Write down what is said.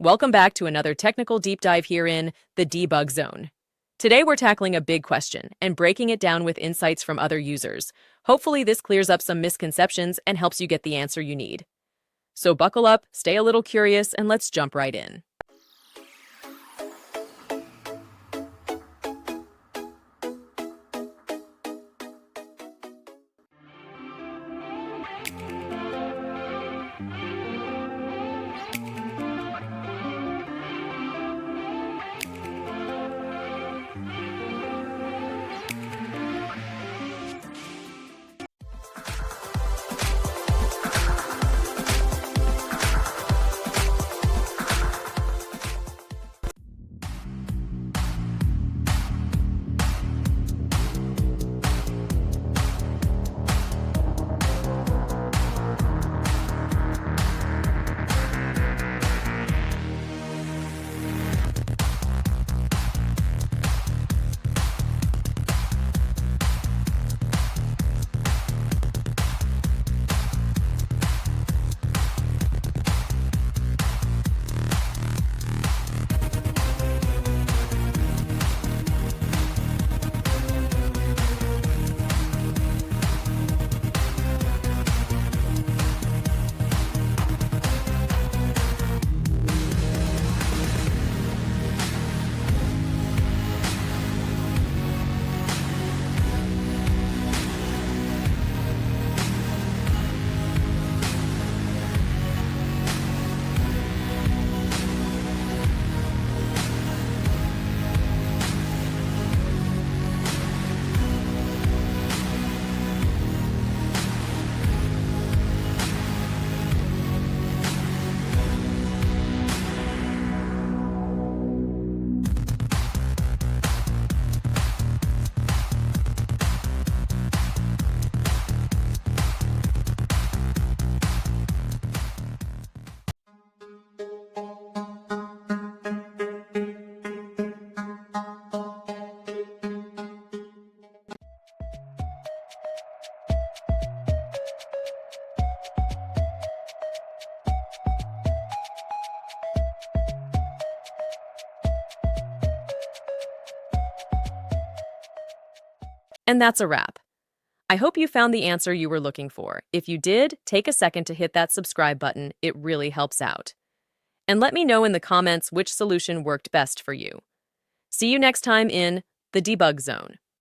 Welcome back to another technical deep dive here in the debug zone. Today we're tackling a big question and breaking it down with insights from other users. Hopefully this clears up some misconceptions and helps you get the answer you need. So buckle up, stay a little curious, and let's jump right in. And that's a wrap. I hope you found the answer you were looking for. If you did, take a second to hit that subscribe button. It really helps out. And let me know in the comments which solution worked best for you. See you next time in the debug zone.